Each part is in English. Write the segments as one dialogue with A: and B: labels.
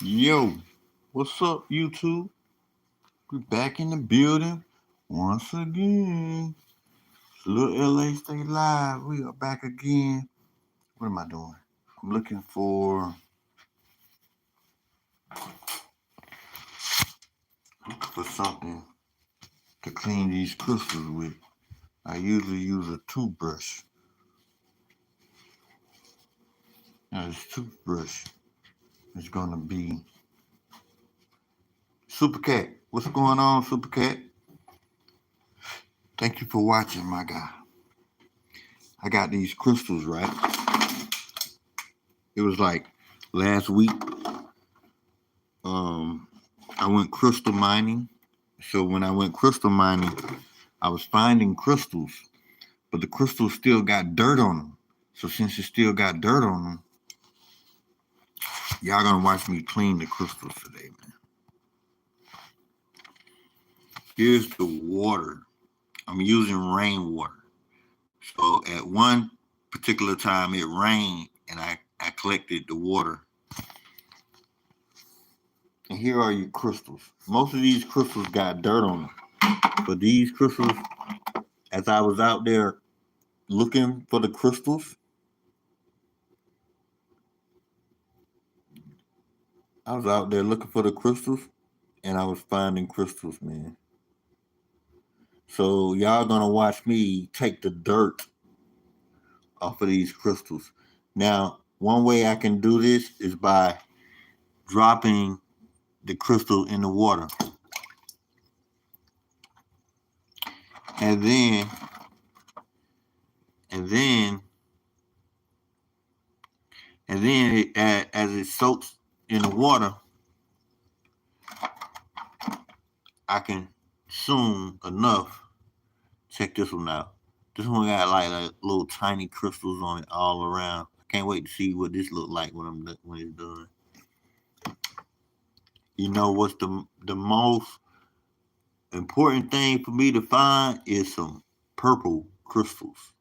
A: Yo, what's up, YouTube? We back in the building once again. It's Little LA Stay Live. We are back again. What am I doing? I'm looking for something to clean these crystals with. I usually use a toothbrush. Now this toothbrush is gonna be Super Cat. What's going on, Super Cat? Thank you for watching, my guy. I got these crystals right. It was like last week. Um, I went crystal mining. So when I went crystal mining, I was finding crystals, but the crystals still got dirt on them. So since it still got dirt on them, y'all gonna watch me clean the crystals today, man. Here's the water. I'm using rainwater. So at one particular time it rained and I collected the water. And here are your crystals. Most of these crystals got dirt on them. But these crystals, as I was out there looking for the crystals, I was out there looking for the crystals and I was finding crystals, man. So y'all gonna watch me take the dirt off of these crystals. Now, one way I can do this is by dropping the crystal in the water. And then and then as it soaks in the water, I can consume enough. Check this one out. This one got like little tiny crystals on it all around. I can't wait to see what this look like when it's done. You know what's the most important thing for me to find is some purple crystals.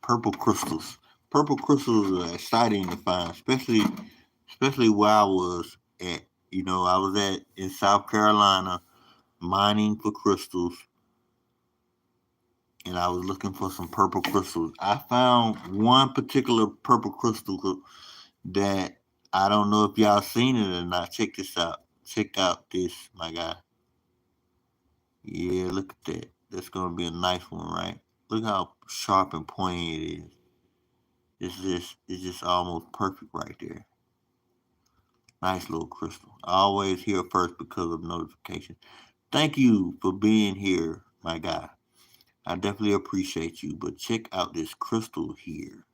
A: Purple crystals. Purple crystals are exciting to find, especially where I was at. I was at in South Carolina mining for crystals, and I was looking for some purple crystals. I found one particular purple crystal that I don't know if y'all seen it or not. Check this out. Check out this, my guy. Yeah, look at that. That's gonna be a nice one, right? Look how sharp and pointy it is. It's just almost perfect right there. Nice little crystal. Always here first because of notification. Thank you for being here, my guy. I definitely appreciate you. But check out this crystal here.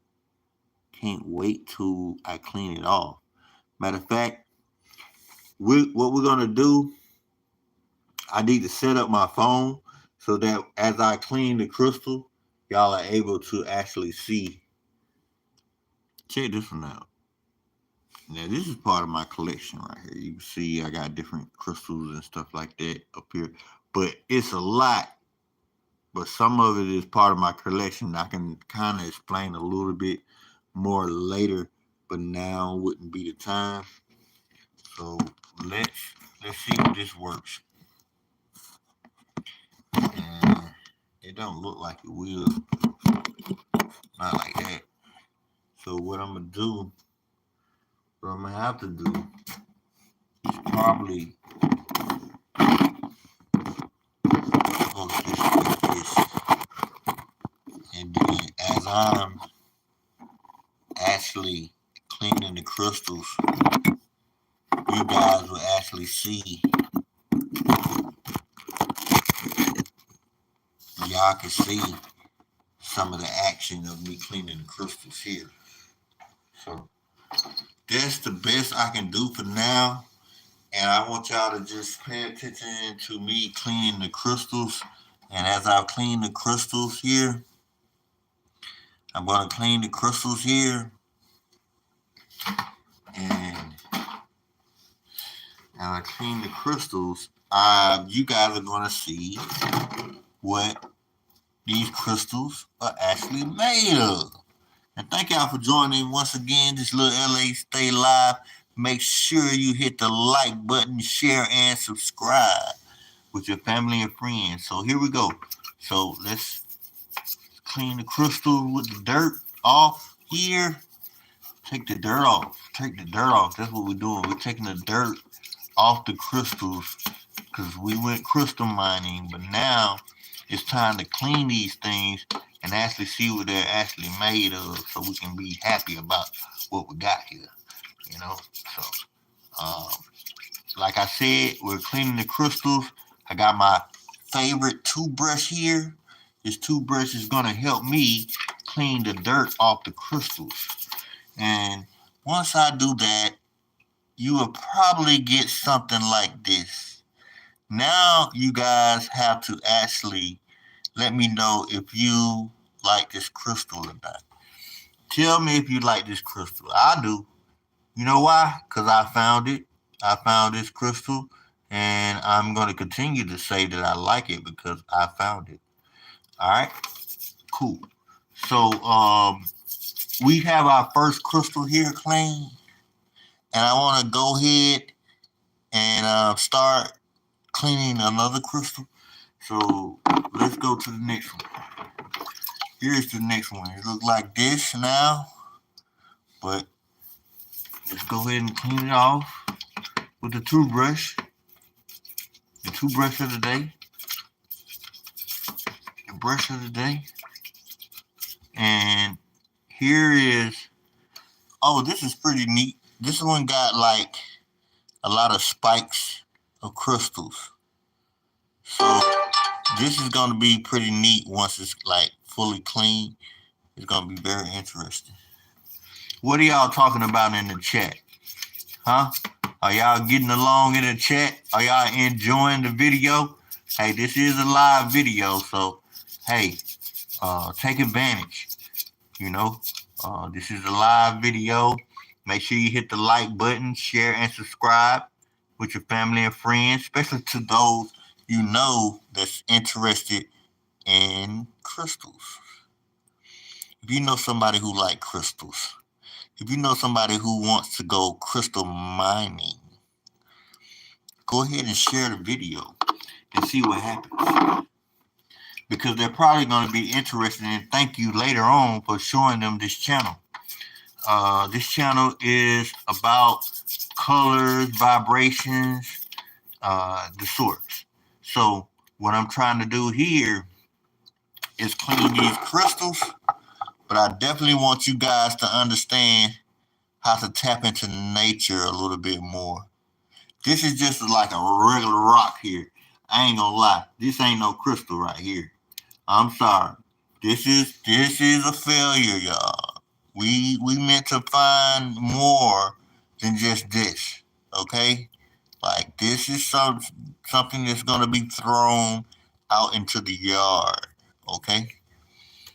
A: Can't wait till I clean it off. Matter of fact, what we're gonna do, I need to set up my phone so that as I clean the crystal, y'all are able to actually see. Check this one out. Now this is part of my collection right here. You can see I got different crystals and stuff like that up here. But it's a lot. But some of it is part of my collection. I can kind of explain a little bit more later, but now wouldn't be the time. So let's let's see if this works. And it don't look like it will. Not like that. So what I'm gonna have to do is probably hook this like this, and then as I'm actually cleaning the crystals, you guys will actually see. Y'all can see some of the action of me cleaning the crystals here. So that's the best I can do for now. And I want y'all to just pay attention to me cleaning the crystals. And as I clean the crystals here, I'm going to clean the crystals here. And as I clean the crystals, you guys are going to see what these crystals are actually made of. And thank y'all for joining once again. This little LA Stay Live. Make sure you hit the like button, share, and subscribe with your family and friends. So here we go. So let's clean the crystal with the dirt off here. Take the dirt off. Take the dirt off. That's what we're doing. We're taking the dirt off the crystals because we went crystal mining, but now it's time to clean these things and actually see what they're actually made of so we can be happy about what we got here, you know? So, um, like I said, we're cleaning the crystals. I got my favorite toothbrush here. This toothbrush is going to help me clean the dirt off the crystals. And once I do that, you will probably get something like this. Now you guys have to actually let me know if you like this crystal or not. Tell me if you like this crystal. I do. You know why? Because I found it. I found this crystal, and I'm going to continue to say that I like it because I found it. All right? Cool. So, we have our first crystal here clean, and I want to go ahead and start cleaning another crystal. So, let's go to the next one. Here's the next one. It looks like this now, but let's go ahead and clean it off with the toothbrush. The toothbrush of the day. The brush of the day. And here is, oh, this is pretty neat. This one got like a lot of spikes of crystals. So this is going to be pretty neat once it's like fully clean. It's going to be very interesting. What are y'all talking about in the chat? Huh? Are y'all getting along in the chat? Are y'all enjoying the video? Hey, this is a live video, so hey, take advantage. You know, this is a live video. Make sure you hit the like button, share, and subscribe with your family and friends, especially to those you know that's interested in crystals. If you know somebody who likes crystals, if you know somebody who wants to go crystal mining, go ahead and share the video and see what happens. Because they're probably going to be interested and thank you later on for showing them this channel. This channel is about colors, vibrations, the sorts. So what I'm trying to do here is clean these crystals, but I definitely want you guys to understand how to tap into nature a little bit more. This is just like a regular rock here. I ain't gonna lie. This ain't no crystal right here. I'm sorry. This is a failure, y'all. We meant to find more than just this. Okay? Like this is something that's gonna be thrown out into the yard. Okay?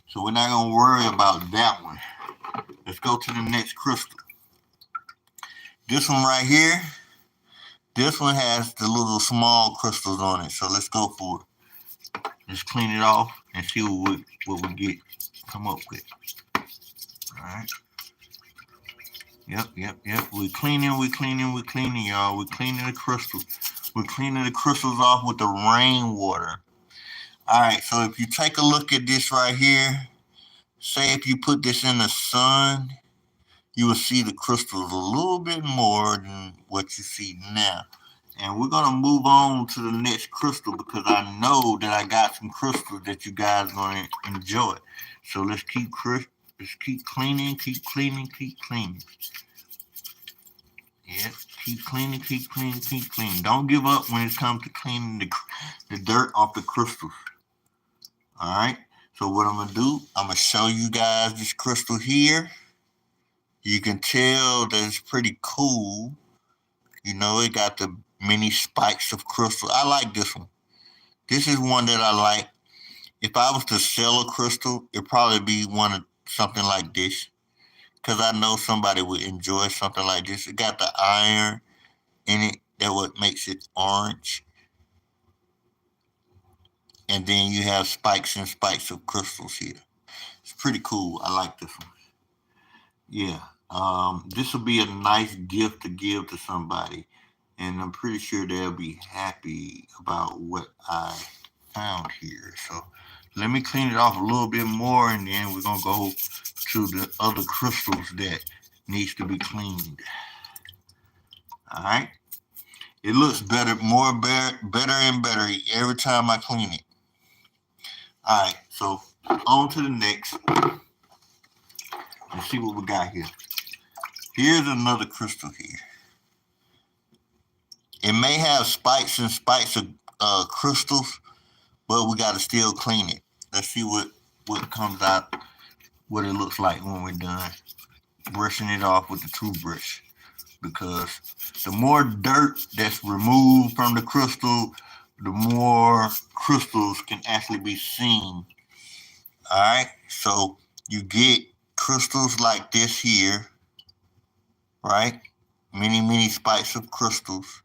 A: So we're not gonna worry about that one. Let's go to the next crystal. This one right here. This one has the little small crystals on it. So let's go for it. Let's clean it off and see what we get come up with. All right. Yep. We're cleaning, y'all. We're cleaning the crystals. We're cleaning the crystals off with the rainwater. All right, so if you take a look at this right here, say if you put this in the sun, you will see the crystals a little bit more than what you see now. And we're going to move on to the next crystal because I know that I got some crystals that you guys are going to enjoy. So let's keep cleaning. Yeah, keep cleaning. Don't give up when it comes to cleaning the dirt off the crystals. All right. So what I'm going to do, I'm going to show you guys this crystal here. You can tell that it's pretty cool. You know, it got the many spikes of crystal. I like this one. This is one that I like. If I was to sell a crystal, it'd probably be something like this. Because I know somebody would enjoy something like this. It got the iron in it. That what makes it orange. And then you have spikes and spikes of crystals here. It's pretty cool. I like this one. Yeah. This will be a nice gift to give to somebody, and I'm pretty sure they'll be happy about what I found here. So let me clean it off a little bit more, and then we're gonna go to the other crystals that needs to be cleaned. All right. It looks better, better and better every time I clean it. All right. So on to the next. Let's see what we got here. Here's another crystal here. It may have spikes and spikes of crystals, but we got to still clean it. Let's see what comes out, what it looks like when we're done brushing it off with the toothbrush. Because the more dirt that's removed from the crystal, the more crystals can actually be seen. All right, so you get crystals like this here, right? Many spikes of crystals.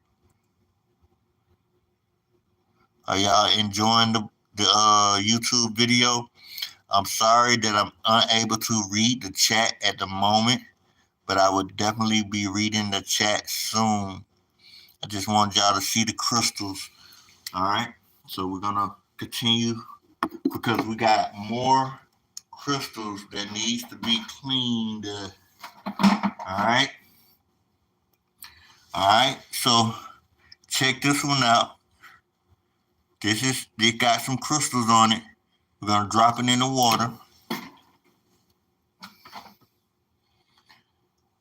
A: Are y'all enjoying the YouTube video? I'm sorry that I'm unable to read the chat at the moment, but I would definitely be reading the chat soon. I just want y'all to see the crystals. All right. So we're gonna continue because we got more crystals that needs to be cleaned. All right. All right. So check this one out. It got some crystals on it. We're gonna drop it in the water.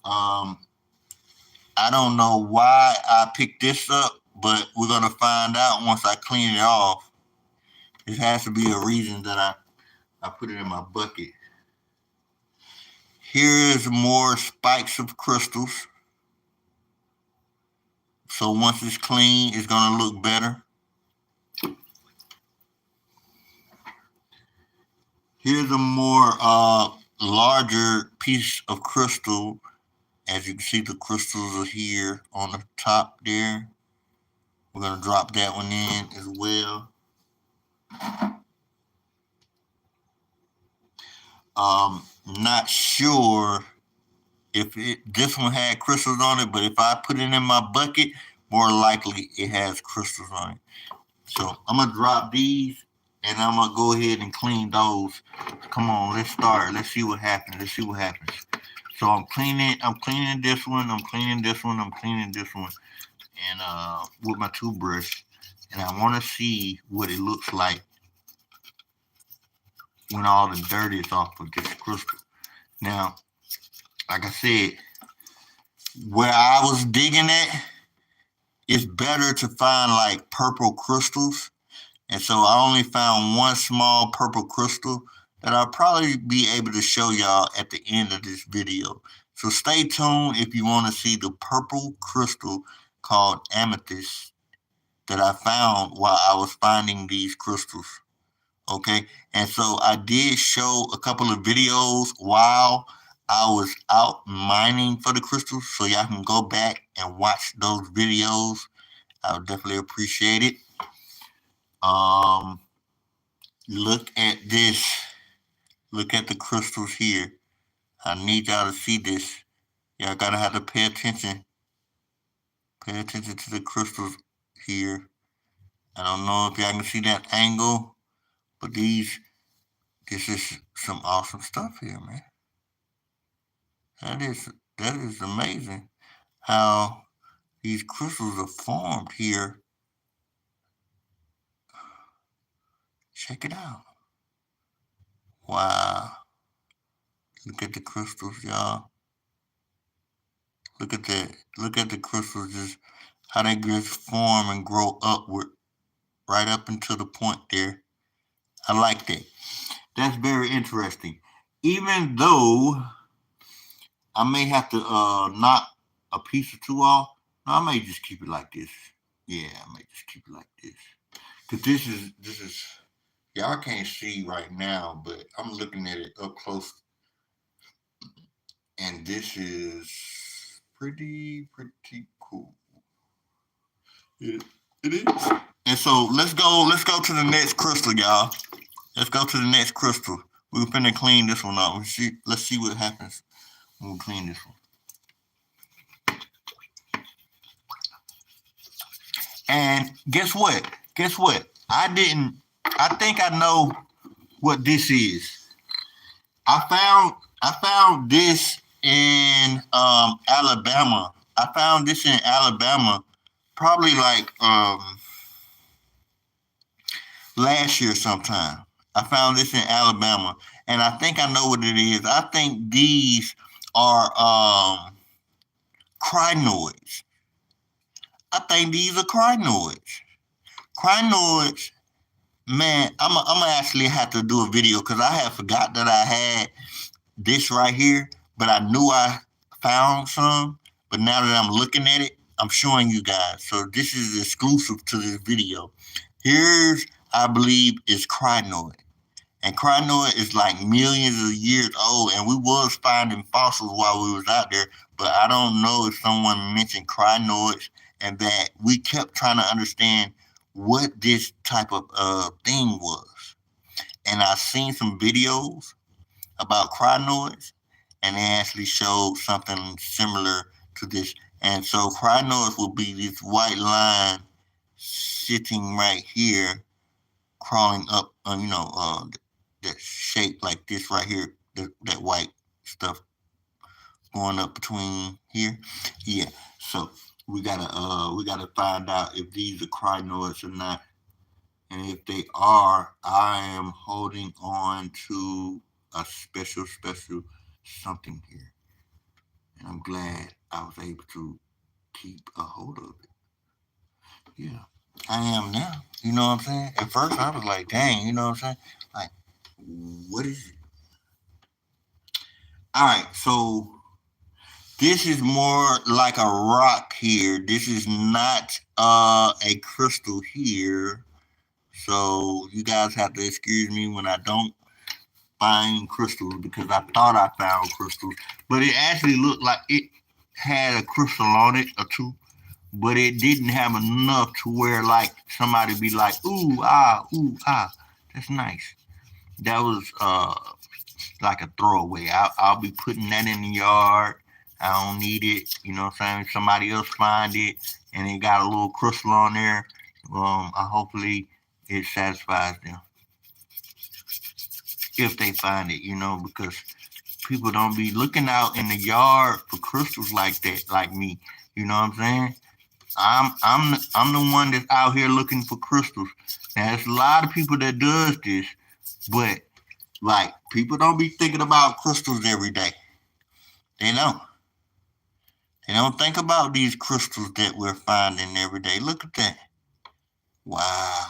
A: Um, I don't know why I picked this up, but we're gonna find out once I clean it off. It has to be a reason that I put it in my bucket. Here's more spikes of crystals. So once it's clean, it's gonna look better. Here's a more larger piece of crystal. As you can see, the crystals are here on the top there. We're gonna drop that one in as well. Not sure if this one had crystals on it, but if I put it in my bucket, more likely it has crystals on it. So I'm gonna drop these and I'm gonna go ahead and clean those. Come on, let's start. Let's see what happens. Let's see what happens. So I'm cleaning this one, I'm cleaning this one, I'm cleaning this one, and with my toothbrush, and I want to see what it looks like when all the dirt is off of this crystal. Now, like I said, where I was digging at, it's better to find like purple crystals. And so I only found one small purple crystal that I'll probably be able to show y'all at the end of this video. So stay tuned if you want to see the purple crystal called amethyst that I found while I was finding these crystals. Okay. And so I did show a couple of videos while I was out mining for the crystals. So y'all can go back and watch those videos. I would definitely appreciate it. Um, Look at this. Look at the crystals here. I need y'all to see this. Y'all gotta have to pay attention. Pay attention to the crystals here. I don't know if y'all can see that angle, but this is some awesome stuff here, man. That is amazing how these crystals are formed here. Check it out. Wow. Look at the crystals, y'all. Look at that. Look at the crystals, just how they just form and grow upward, right up until the point there. I like that. That's very interesting. Even though I may have to knock a piece or two off, I may just keep it like this. Yeah, I may just keep it like this. Cause this is y'all can't see right now, but I'm looking at it up close, and this is pretty cool. It is. And so let's go to the next crystal, y'all. Let's go to the next crystal. We're finna clean this one up. Let's see what happens I'm gonna clean this one. And guess what? Guess what? I think I know what this is. I found this in Alabama. I found this in Alabama probably like last year sometime. I found this in Alabama, and I think I know what it is. I think these are crinoids. I think these are crinoids. Crinoids, man. I'm gonna actually have to do a video because I had forgot that I had this right here, but I knew I found some. But now that I'm looking at it, I'm showing you guys. So this is exclusive to this video. Here's, I believe, is crinoid. And crinoid is like millions of years old, and we was finding fossils while we was out there, but I don't know if someone mentioned crinoids and that we kept trying to understand what this type of thing was. And I seen some videos about crinoids, and they actually showed something similar to this. And so crinoids will be this white line sitting right here, crawling up, that shape like this right here, that white stuff going up between here. Yeah. So we gotta find out if these are crinoids or not. And if they are, I am holding on to a special something here. And I'm glad I was able to keep a hold of it. Yeah. I am now. You know what I'm saying? At first I was like, dang, you know what I'm saying? Like, what is it? Alright, so this is more like a rock here. This is not a crystal here. So you guys have to excuse me when I don't find crystals because I thought I found crystals, but it actually looked like it had a crystal on it or two, but it didn't have enough to where like somebody be like, ooh ah, that's nice. That was like a throwaway. I'll be putting that in the yard. I don't need it. You know what I'm saying? Somebody else find it and it got a little crystal on there. Hopefully it satisfies them if they find it, because people don't be looking out in the yard for crystals like that, like me. You know what I'm saying? I'm the one that's out here looking for crystals. Now, there's a lot of people that does this, but like people don't be thinking about crystals every day. They don't. They don't think about these crystals that we're finding every day. Look at that. Wow.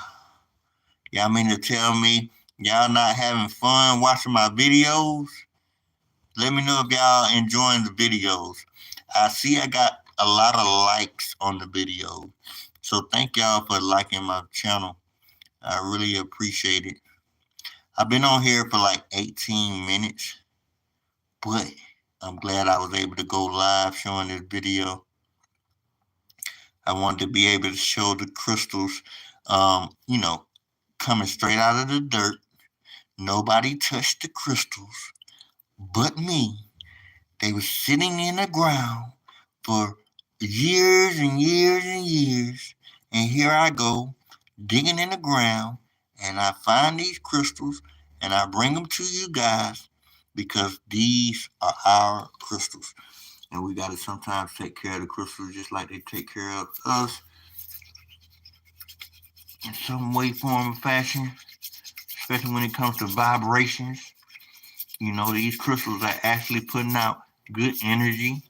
A: Y'all mean to tell me y'all not having fun watching my videos? Let me know if y'all enjoying the videos. I see I got a lot of likes on the video. So thank y'all for liking my channel. I really appreciate it. I've been on here for like 18 minutes, but I'm glad I was able to go live showing this video. I wanted to be able to show the crystals, coming straight out of the dirt. Nobody touched the crystals but me. They were sitting in the ground for years and years and years. And here I go, digging in the ground, and I find these crystals, and I bring them to you guys because these are our crystals. And we got to sometimes take care of the crystals just like they take care of us in some way, form, or fashion, especially when it comes to vibrations. These crystals are actually putting out good energy.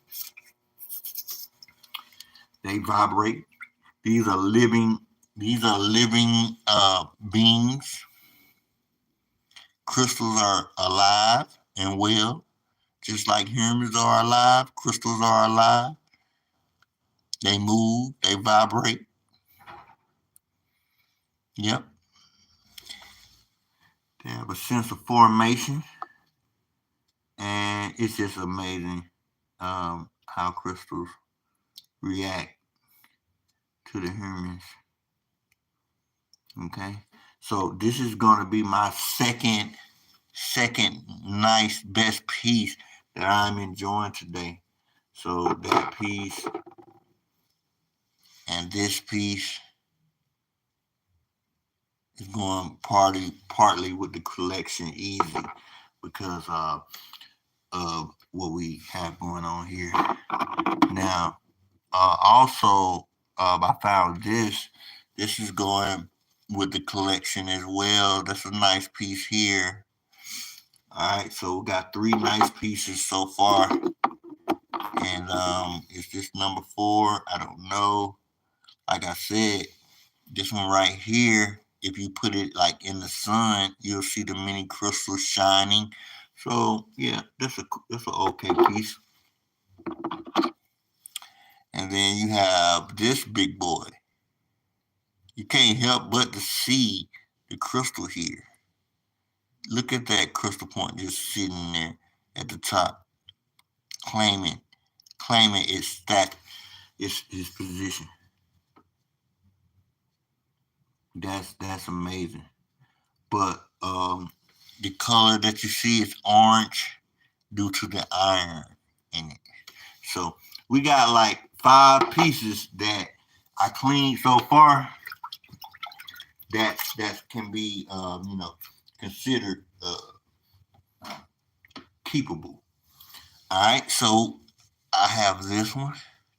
A: They vibrate. These are living beings. Crystals are alive and well, just like humans are alive. Crystals are alive. They move. They vibrate. Yep. They have a sense of formation, and it's just amazing how crystals react to the humans. Okay, so this is going to be my second nice best piece that I'm enjoying today. So that piece and this piece is going partly with the collection easy because of what we have going on here. Now, also, I found this. This is going with the collection as well. That's a nice piece here. All right, so we got three nice pieces so far, and is this number four? I don't know. Like I said, this one right here, if you put it like in the sun, you'll see the mini crystals shining. So yeah, that's an okay piece. And then you have this big boy. You can't help but to see the crystal here. Look at that crystal point just sitting there at the top, claiming it's that it's his position. That's amazing. But the color that you see is orange due to the iron in it. So we got like 5 pieces that I cleaned so far that can be considered keepable. All right, so I have this one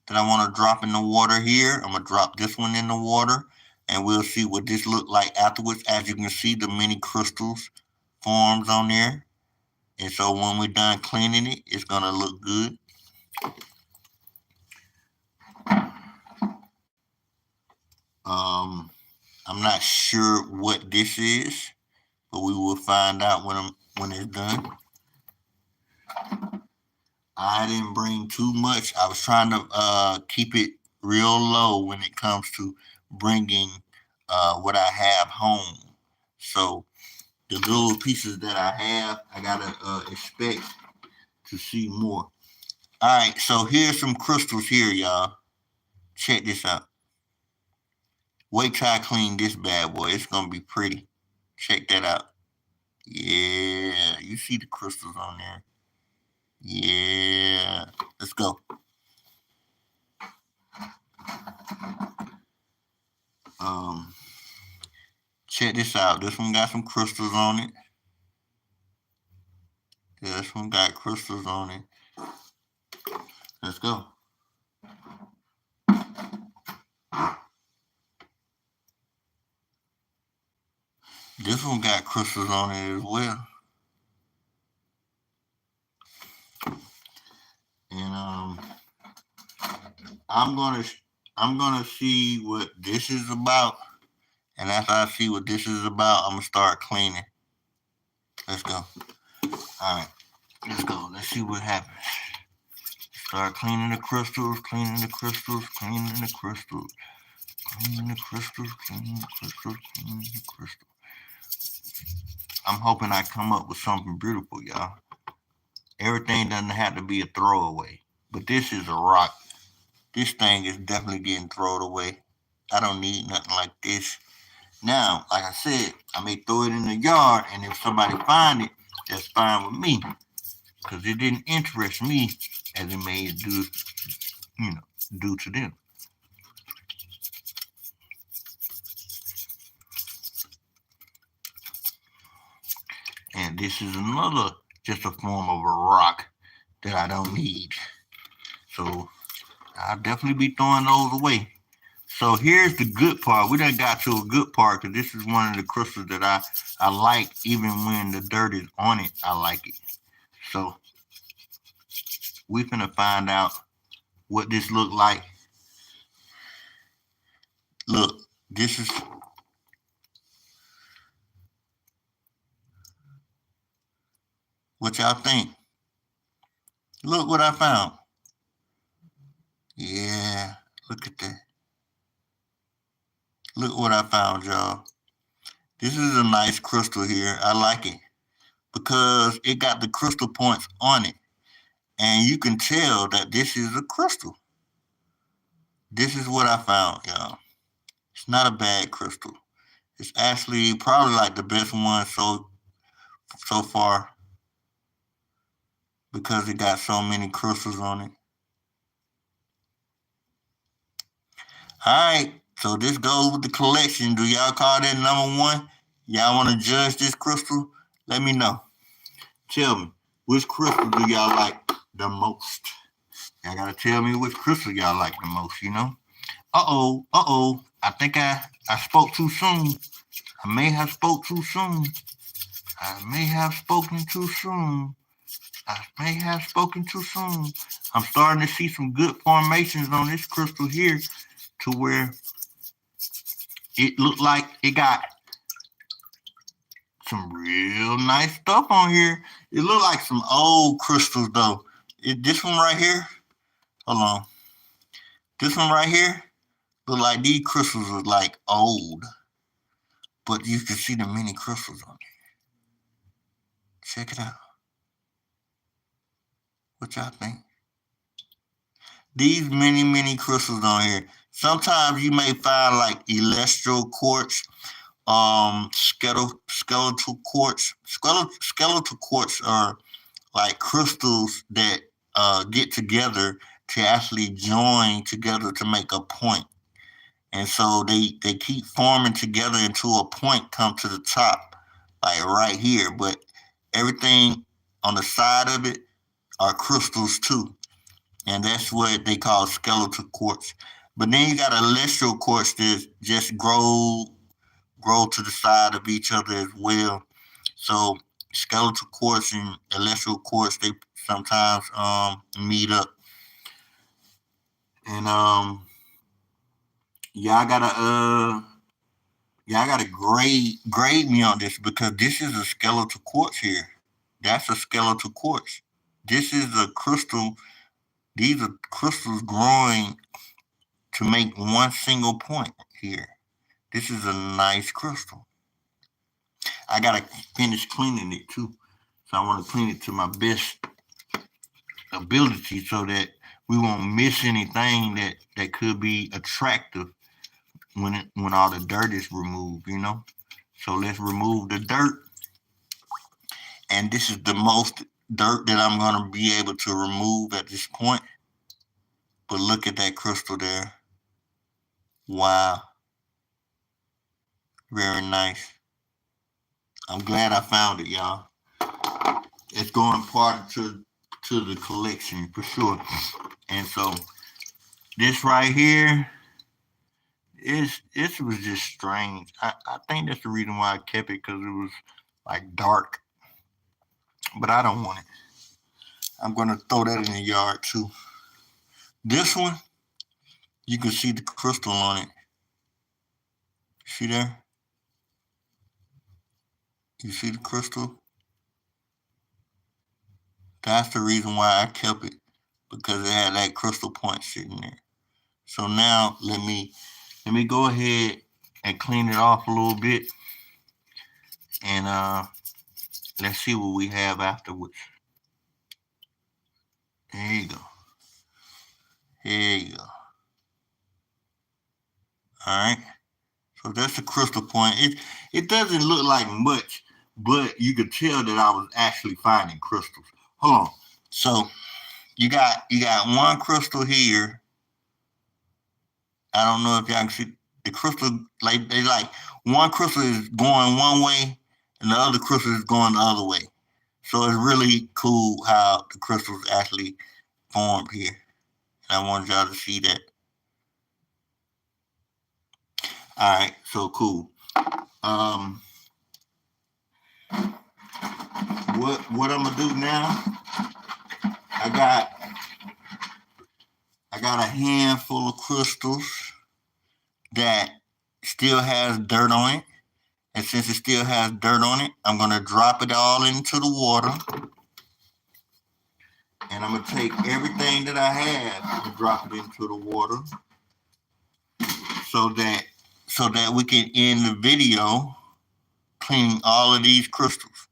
A: that I want to drop in the water here. I'm gonna drop this one in the water, and we'll see what this look like afterwards. As you can see, the mini crystals forms on there, and so when we're done cleaning it, it's gonna look good. Um, I'm not sure what this is, but we will find out when it's done. I didn't bring too much. I was trying to keep it real low when it comes to bringing what I have home. So the little pieces that I have, I gotta expect to see more. All right, so here's some crystals here, y'all. Check this out. Wait till I clean this bad boy. It's gonna be pretty. Check that out. Yeah, you see the crystals on there. Yeah, let's go. Um, Check this out. This one got some crystals on it. Yeah, this one got crystals on it. Let's go. This one got crystals on it as well. And I'm gonna I'm gonna see what this is about. And after I see what this is about, I'm gonna start cleaning. Let's go. All right, let's go. Let's see what happens. Start cleaning the crystals, cleaning the crystals, cleaning the crystals, cleaning the crystals, cleaning the crystals, cleaning the crystals. I'm hoping I come up with something beautiful, y'all. Everything doesn't have to be a throwaway. But this is a rock. This thing is definitely getting thrown away. I don't need nothing like this. Now, like I said, I may throw it in the yard, and if somebody find it, that's fine with me. Because it didn't interest me as it may do to them. And this is another, just a form of a rock that I don't need. So I'll definitely be throwing those away. So here's the good part. We done got to a good part because this is one of the crystals that I like even when the dirt is on it. I like it. So we finna find out what this look like. Look, this is what y'all think. Look what I found. Yeah, look at that. Look what I found, y'all. This is a nice crystal here. I like it because it got the crystal points on it. And you can tell that this is a crystal. This is what I found, y'all. It's not a bad crystal. It's actually probably like the best one so far. because it got so many crystals on it. Alright, so this goes with the collection. Do y'all call that number one? Y'all want to judge this crystal? Let me know. Tell me, which crystal do y'all like the most? Y'all gotta tell me which crystal y'all like the most, you know? Uh-oh. I think I spoke too soon. I may have spoke too soon. I may have spoken too soon. I'm starting to see some good formations on this crystal here to where it looked like it got some real nice stuff on here. It looked like some old crystals though. This one right here, hold on. This one right here look like these crystals are like old. But you can see the mini crystals on there. Check it out. What y'all think? These mini crystals on here. Sometimes you may find like celestial quartz, skeletal quartz. Skeletal quartz are like crystals that get together to actually join together to make a point. And so they keep forming together until a point come to the top, like right here. But everything on the side of it are crystals too. And that's what they call skeletal quartz. But then you got celestial quartz that just grow to the side of each other as well. So skeletal quartz and celestial quartz, they sometimes meet up. And y'all gotta grade me on this because this is a skeletal quartz here. That's a skeletal quartz. This is a crystal. These are crystals growing to make one single point here. This is a nice crystal. I gotta finish cleaning it too. So I want to clean it to my best ability so that we won't miss anything that could be attractive when all the dirt is removed, you know? So let's remove the dirt. And this is the most dirt that I'm going to be able to remove at this point. But look at that crystal there. Wow. Very nice. I'm glad I found it, y'all. It's going part to the collection for sure. And so this right here, it was just strange. I think that's the reason why I kept it, because it was like dark. But I don't want it. I'm going to throw that in the yard too. This one, you can see the crystal on it. See there? You see the crystal? That's the reason why I kept it, because it had that crystal point sitting there. So now let me go ahead and clean it off a little bit, and let's see what we have afterwards. There you go. Here you go. All right. So that's the crystal point. It doesn't look like much, but you could tell that I was actually finding crystals. Hold on. So you got one crystal here. I don't know if y'all can see the crystal. Like one crystal is going one way, and the other crystal is going the other way. So it's really cool how the crystals actually formed here. And I wanted y'all to see that. All right, so cool. What I'm gonna do now? I got a handful of crystals that still has dirt on it. And since it still has dirt on it, I'm gonna drop it all into the water. And I'm gonna take everything that I have and drop it into the water so that we can end the video cleaning all of these crystals.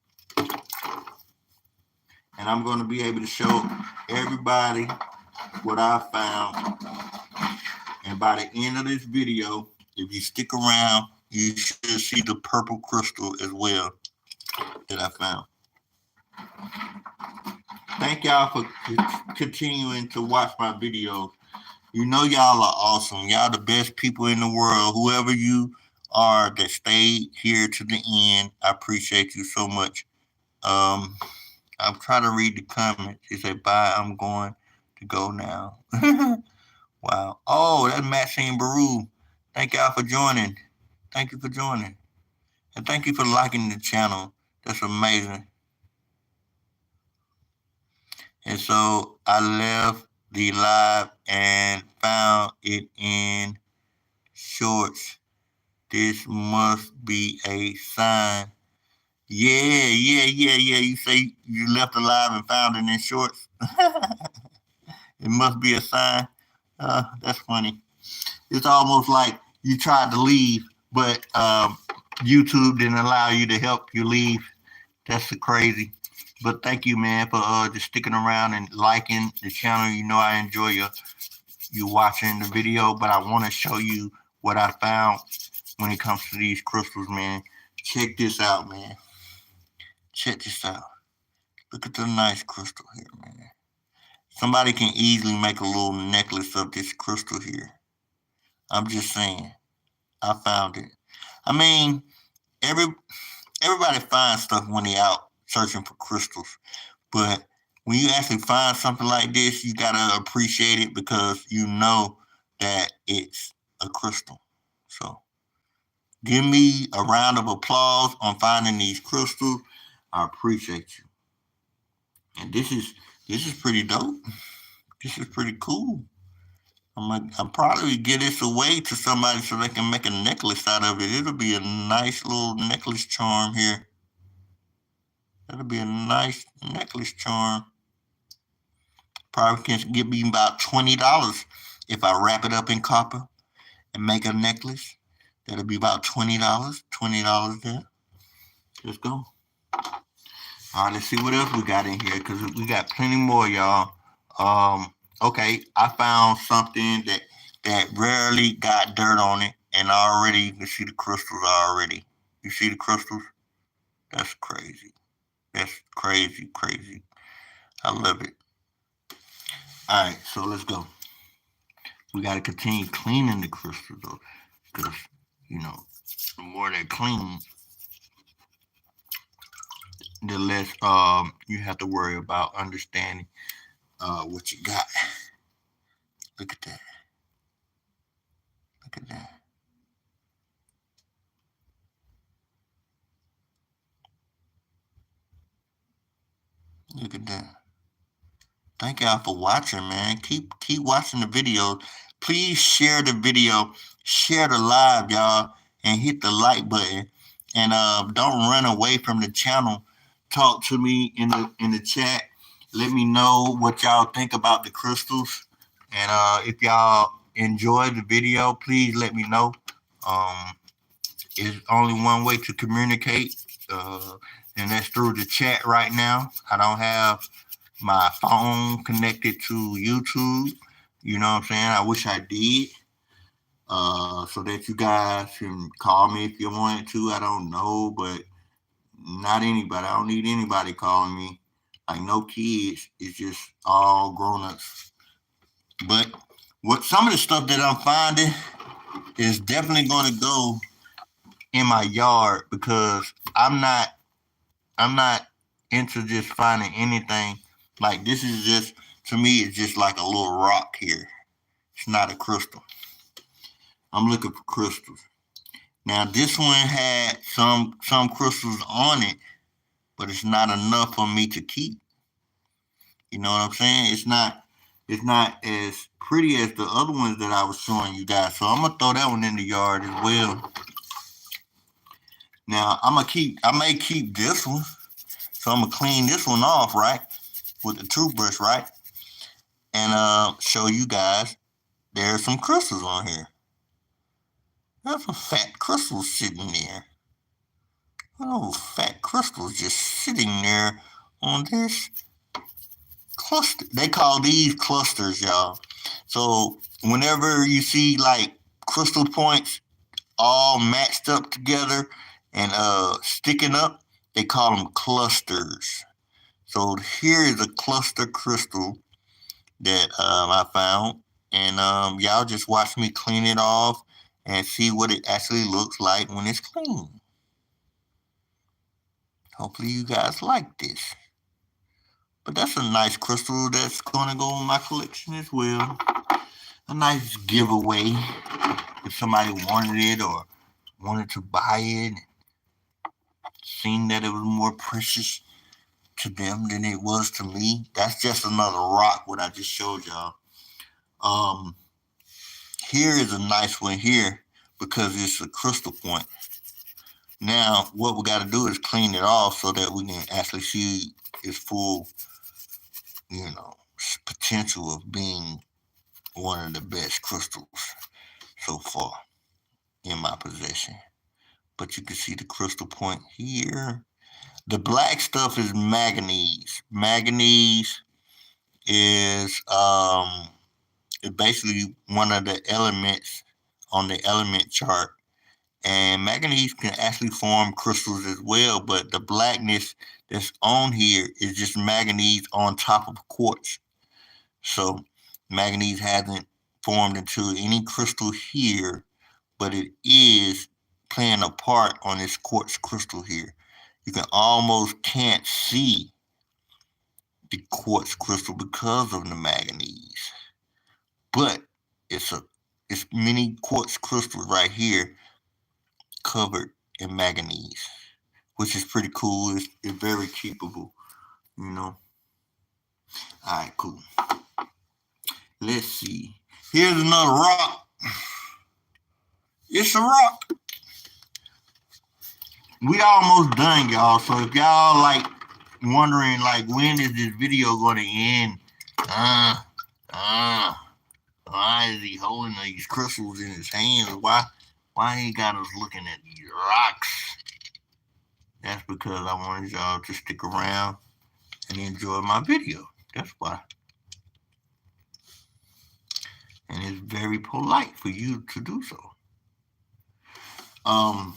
A: And I'm going to be able to show everybody what I found. And by the end of this video, if you stick around, you should see the purple crystal as well that I found. Thank y'all for continuing to watch my videos. You know y'all are awesome. Y'all the best people in the world. Whoever you are that stayed here to the end, I appreciate you so much. Um, I'm trying to read the comments. It said, "Bye. I'm going to go now." Wow. Oh, that's Maxine Baru. Thank y'all for joining. Thank you for joining. And thank you for liking the channel. That's amazing. And so I left the live and found it in shorts. This must be a sign. Yeah. You say you left the live and found it in shorts. It must be a sign. That's funny. It's almost like you tried to leave, but YouTube didn't allow you to help you leave. That's crazy. But thank you, man, for just sticking around and liking the channel. You know I enjoy you watching the video, but I want to show you what I found when it comes to these crystals, man. Check this out, man. Check this out. Look at the nice crystal here, man. Somebody can easily make a little necklace of this crystal here. I'm just saying. I found it. I mean, every everybody finds stuff when they out searching for crystals. But when you actually find something like this, you gotta appreciate it because you know that it's a crystal. So give me a round of applause on finding these crystals. I appreciate you. And this is pretty dope. This is pretty cool. I'll probably give this away to somebody so they can make a necklace out of it. It'll be a nice little necklace charm here. That'll be a nice necklace charm. Probably can get me about $20 if I wrap it up in copper and make a necklace. That'll be about $20. $20 there. Let's go. All right, let's see what else we got in here because we got plenty more, y'all. Okay, I found something that rarely got dirt on it, and already you can see the crystals already. You see the crystals? That's crazy. That's crazy, crazy. I love it. All right, so let's go. We got to continue cleaning the crystals though, because you know the more they clean, the less you have to worry about understanding what you got. Look at that. Look at that. Look at that. Thank y'all for watching, man. Keep watching the videos. Please share the video, share the live, y'all, and hit the like button. And don't run away from the channel. Talk to me in the chat. Let me know what y'all think about the crystals. And if y'all enjoyed the video, please let me know. Um, it's only one way to communicate, and that's through the chat right now. I don't have my phone connected to YouTube. You know what I'm saying? I wish I did. So that you guys can call me if you wanted to. I don't know, but not anybody. I don't need anybody calling me. Like no kids. It's just all grown ups. But what some of the stuff that I'm finding is definitely going to go in my yard because I'm not into just finding anything. Like this is just to me it's just like a little rock here. It's not a crystal. I'm looking for crystals. Now this one had some crystals on it, but it's not enough for me to keep. You know what I'm saying? It's not as pretty as the other ones that I was showing you guys. So I'm gonna throw that one in the yard as well. Now I may keep this one. So I'm gonna clean this one off, right? With the toothbrush, right? And show you guys there's some crystals on here. There's some fat crystals sitting there. Oh, fat crystals just sitting there on this cluster. They call these clusters, y'all. So whenever you see like crystal points all matched up together and sticking up, they call them clusters. So here is a cluster crystal that I found, and y'all just watch me clean it off and see what it actually looks like when it's clean. Hopefully you guys like this. But that's a nice crystal that's gonna go in my collection as well. A nice giveaway if somebody wanted it or wanted to buy it, seen that it was more precious to them than it was to me. That's just another rock what I just showed y'all. Um, Here is a nice one here because it's a crystal point. Now, what we got to do is clean it off so that we can actually see its full, potential of being one of the best crystals so far in my possession. But you can see the crystal point here. The black stuff is manganese. Manganese is basically one of the elements on the element chart. And manganese can actually form crystals as well, but the blackness that's on here is just manganese on top of quartz. So manganese hasn't formed into any crystal here, but it is playing a part on this quartz crystal here. You can almost can't see the quartz crystal because of the manganese. But it's many quartz crystals right here covered in manganese, which is pretty cool. It's very keepable, you know. All right, cool. Let's see. Here's another rock. It's a rock. We almost done, y'all. So if y'all like wondering like when is this video gonna end? Why is he holding these crystals in his hands? Why he got us looking at these rocks? That's because I wanted y'all to stick around and enjoy my video. That's why. And it's very polite for you to do so. All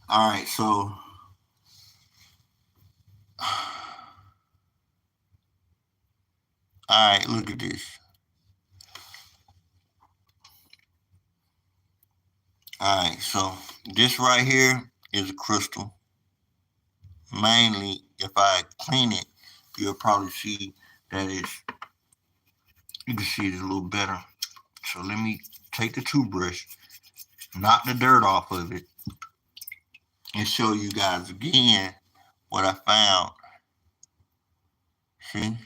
A: right, so all right, look at this. All right, so this right here is a crystal. Mainly, if I clean it, you'll probably see that you can see it a little better. So let me take the toothbrush, knock the dirt off of it, and show you guys again what I found. See?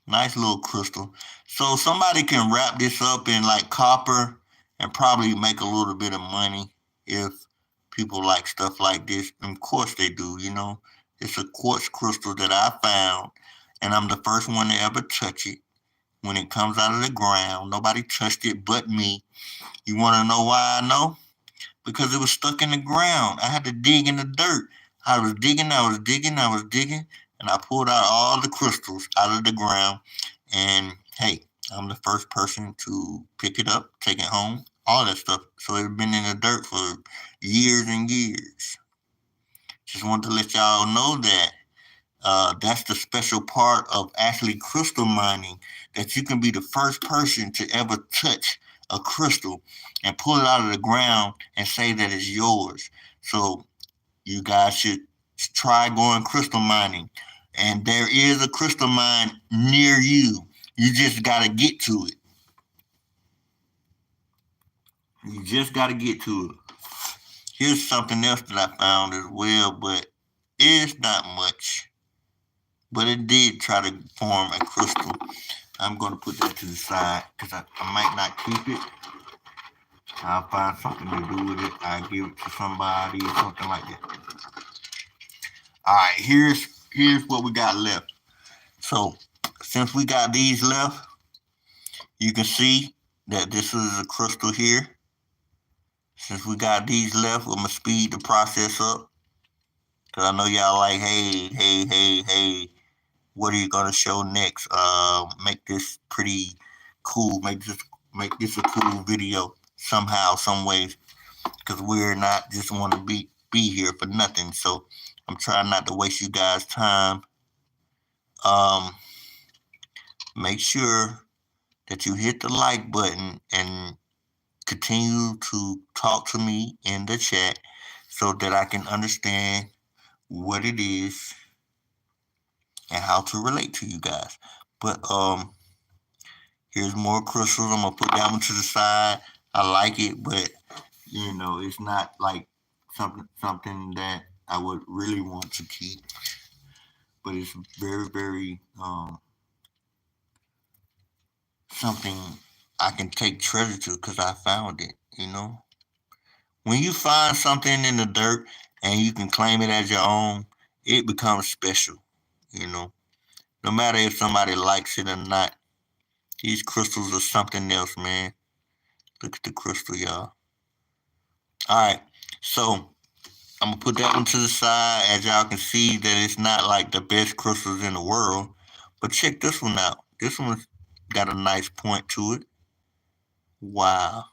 A: Nice little crystal. So somebody can wrap this up in like copper and probably make a little bit of money if people like stuff like this. And of course they do, you know. It's a quartz crystal that I found, and I'm the first one to ever touch it when it comes out of the ground. Nobody touched it but me. You want to know why I know? Because it was stuck in the ground. I had to dig in the dirt. I was digging, and I pulled out all the crystals out of the ground. And hey, I'm the first person to pick it up, take it home, all that stuff. So it's been in the dirt for years and years. Just wanted to let y'all know that that's the special part of actually crystal mining, that you can be the first person to ever touch a crystal and pull it out of the ground and say that it's yours. So you guys should try going crystal mining. And there is a crystal mine near you. You just got to get to it. You just got to get to it. Here's something else that I found as well, but it's not much. But it did try to form a crystal. I'm going to put that to the side because I might not keep it. I'll find something to do with it. I'll give it to somebody or something like that. All right, here's what we got left. So since we got these left, you can see that this is a crystal here. Since we got these left, I'm going to speed the process up. Because I know y'all like, hey, what are you going to show next? Make this pretty cool. Make this a cool video somehow, some way. because we're not just want to be here for nothing. So I'm trying not to waste you guys' time. Um, make sure that you hit the like button and continue to talk to me in the chat so that I can understand what it is and how to relate to you guys. But here's more crystals. I'm gonna put that one to the side. I like it, but it's not like something that I would really want to keep. But it's very, very something I can take treasure to because I found it. When you find something in the dirt and you can claim it as your own, it becomes special, you know. No matter if somebody likes it or not, these crystals are something else, man. Look at the crystal, y'all. All right, so I'm gonna put that one to the side. As y'all can see, that it's not like the best crystals in the world, but check this one out. This one's got a nice point to it. Wow.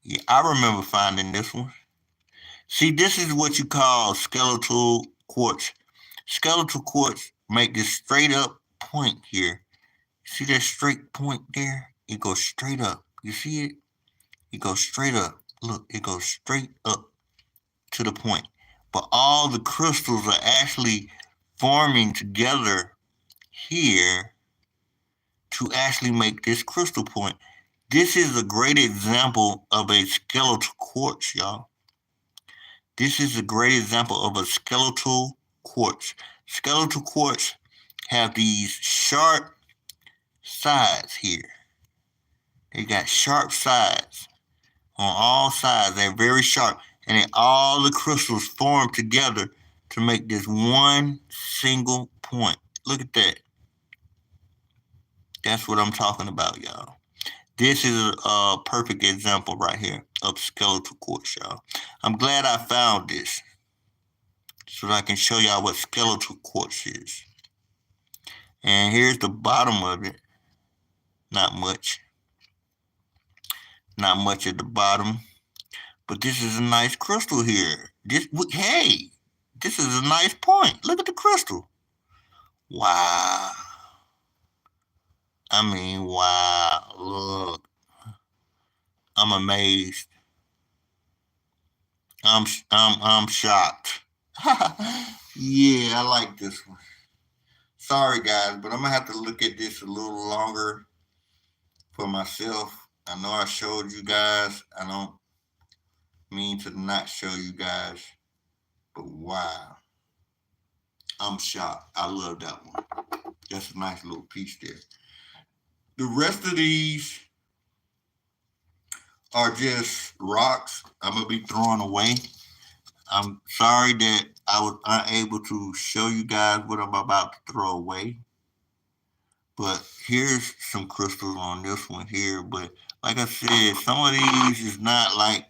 A: Yeah, I remember finding this one. See, this is what you call skeletal quartz. Skeletal quartz make this straight up point here. See that straight point there? It goes straight up. You see it? It goes straight up. Look, it goes straight up to the point. But all the crystals are actually forming together here to actually make this crystal point. This is a great example of a skeletal quartz, y'all. This is a great example of a skeletal quartz. Skeletal quartz have these sharp sides here. They got sharp sides on all sides. They're very sharp. And then all the crystals form together to make this one single point. Look at that. That's what I'm talking about, y'all. This is a perfect example right here of skeletal quartz, y'all. I'm glad I found this so that I can show y'all what skeletal quartz is. And here's the bottom of it. Not much. Not much at the bottom. But this is a nice crystal here. Hey, this is a nice point. Look at the crystal. Wow. I mean, wow. Look. I'm amazed. I'm shocked. Yeah, I like this one. Sorry guys, but I'm gonna have to look at this a little longer for myself. I know I showed you guys. I don't mean to not show you guys, but wow. I'm shocked. I love that one. That's a nice little piece there. The rest of these are just rocks I'm gonna be throwing away. I'm sorry that I was unable to show you guys what I'm about to throw away. But here's some crystals on this one here. But like I said, some of these is not like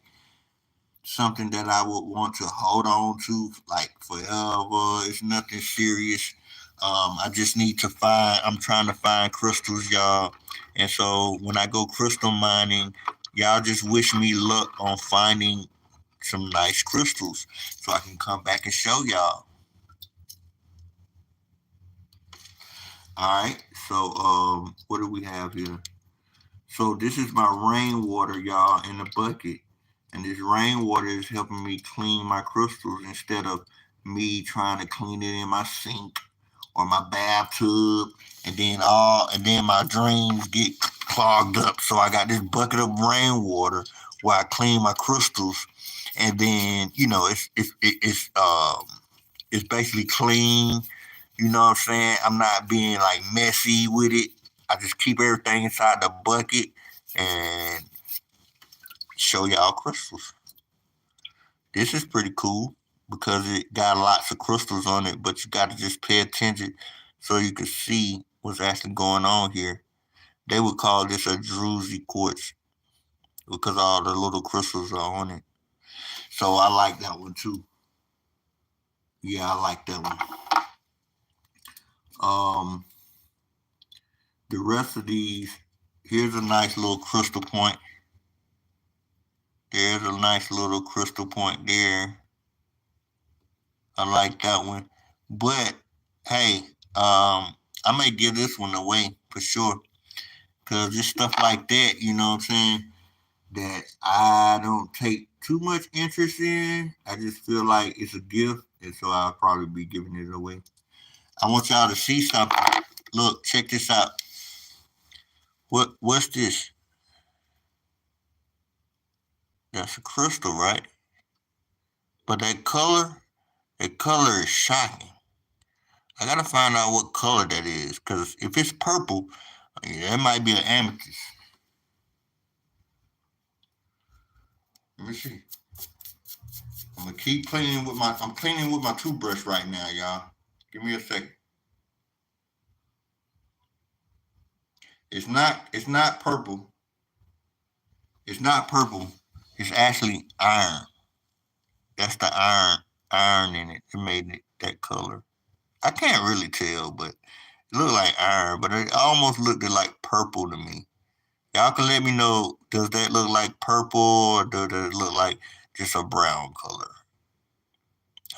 A: something that I would want to hold on to like forever. It's nothing serious. I just need to find. I'm trying to find crystals, y'all. And so when I go crystal mining, y'all just wish me luck on finding some nice crystals so I can come back and show y'all. All right. So what do we have here? So this is my rainwater, y'all, in the bucket. And this rainwater is helping me clean my crystals instead of me trying to clean it in my sink or my bathtub and then my drains get clogged up. So I got this bucket of rainwater where I clean my crystals and then, it's basically clean. You know what I'm saying? I'm not being like messy with it. I just keep everything inside the bucket and show y'all crystals. This is pretty cool because it got lots of crystals on it, but you got to just pay attention so you can see what's actually going on here. They would call this a druzy quartz because all the little crystals are on it. So I like that one too. Yeah, I like that one. The rest of these, here's a nice little crystal point. There's a nice little crystal point there. I like that one. But hey, I may give this one away for sure. Cause it's stuff like that, you know what I'm saying, that I don't take too much interest in. I just feel like it's a gift, and so I'll probably be giving it away. I want y'all to see something. Look, check this out. What's this? That's a crystal, right? But that color is shocking. I gotta find out what color that is, cause if it's purple, that might be an amethyst. Let me see. I'm gonna keep cleaning with my. I'm cleaning with my toothbrush right now, y'all. Give me a second. It's not. It's not purple. It's not purple. It's actually iron. That's the iron in it. It made it that color. I can't really tell, but it looked like iron, but it almost looked like purple to me. Y'all can let me know, does that look like purple or does it look like just a brown color?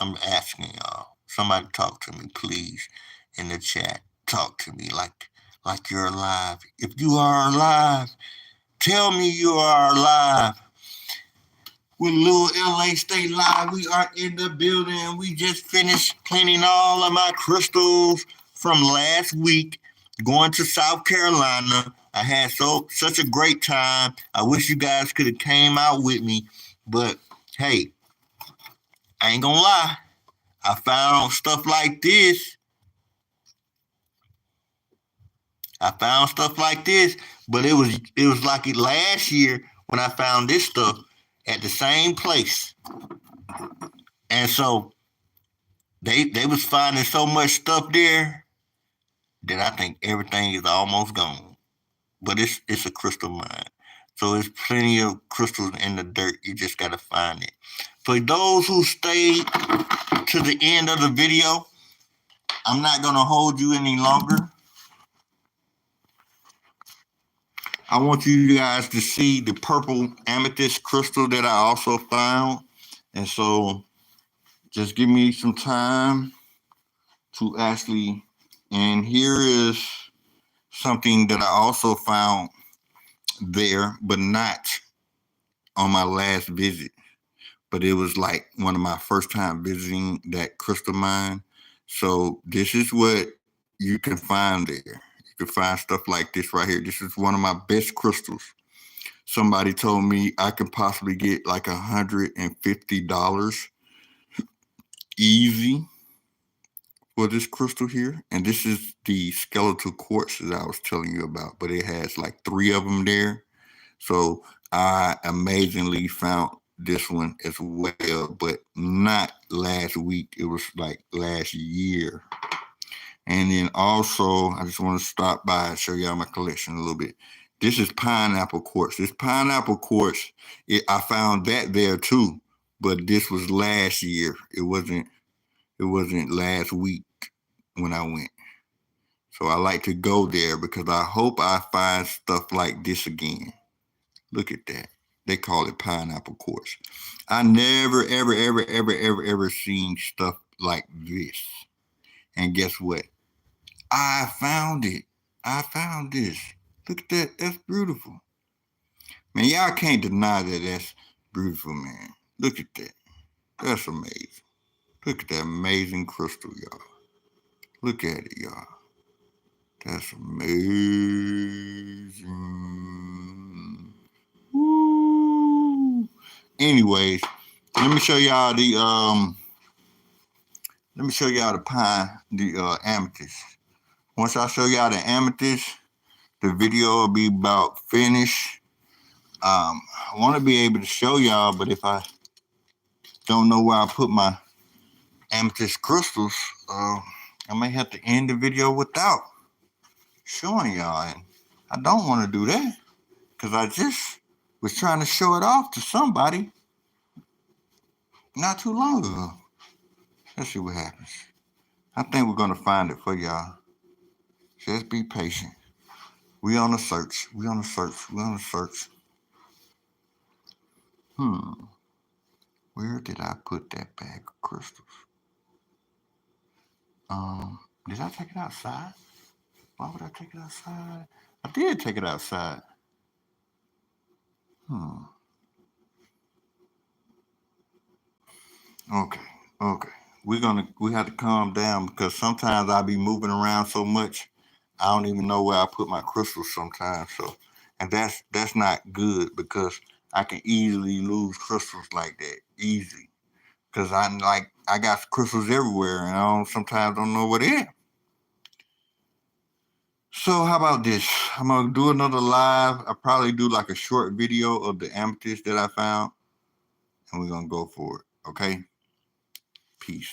A: I'm asking y'all. Somebody talk to me, please, in the chat. Talk to me like you're alive. If you are alive, tell me you are alive. With Lil LA State Live, we are in the building. We just finished cleaning all of my crystals from last week, going to South Carolina. I had such a great time. I wish you guys could have came out with me, but hey, I ain't gonna lie. I found stuff like this. I found stuff like this, but it was like it last year when I found this stuff at the same place. And so they was finding so much stuff there that I think everything is almost gone. But it's a crystal mine. So there's plenty of crystals in the dirt. You just gotta find it. For those who stayed to the end of the video, I'm not gonna hold you any longer. I want you guys to see the purple amethyst crystal that I also found. And so just give me some time to actually, and here is something that I also found there, but not on my last visit. But it was like one of my first time visiting that crystal mine. So this is what you can find there. You can find stuff like this right here. This is one of my best crystals. Somebody told me I could possibly get like $150 easy for this crystal here. And this is the skeletal quartz that I was telling you about, but it has like 3 of them there. So I amazingly found this one as well, but not last week. It was like last year. And then also, I just want to stop by and show y'all my collection a little bit. This is pineapple quartz. This pineapple quartz, I found that there too, but this was last year. It wasn't. It wasn't last week when I went. So I like to go there because I hope I find stuff like this again. Look at that. They call it pineapple quartz. I never, ever, ever, ever, ever, ever seen stuff like this. And guess what? I found it. I found this. Look at that. That's beautiful. Man, y'all can't deny that that's beautiful, man. Look at that. That's amazing. Look at that amazing crystal, y'all. Look at it, y'all. That's amazing. Woo. Anyways, let me show y'all the pine, the amethyst. Once I show y'all the amethyst, the video will be about finished. I want to be able to show y'all, but if I don't know where I put my amethyst crystals, I may have to end the video without showing y'all. And I don't want to do that because I just was trying to show it off to somebody not too long ago. Let's see what happens. I think we're going to find it for y'all. Just be patient. We on a search. We on a search. We on a search. Where did I put that bag of crystals? Did I take it outside? Why would I take it outside? I did take it outside. Okay, okay. We have to calm down because sometimes I be moving around so much, I don't even know where I put my crystals sometimes. So, and that's not good because I can easily lose crystals like that easy. Cause I got crystals everywhere and sometimes don't know what it is. So how about this? I'm gonna do another live. I'll probably do like a short video of the amethyst that I found, and we're gonna go for it. Okay. Peace.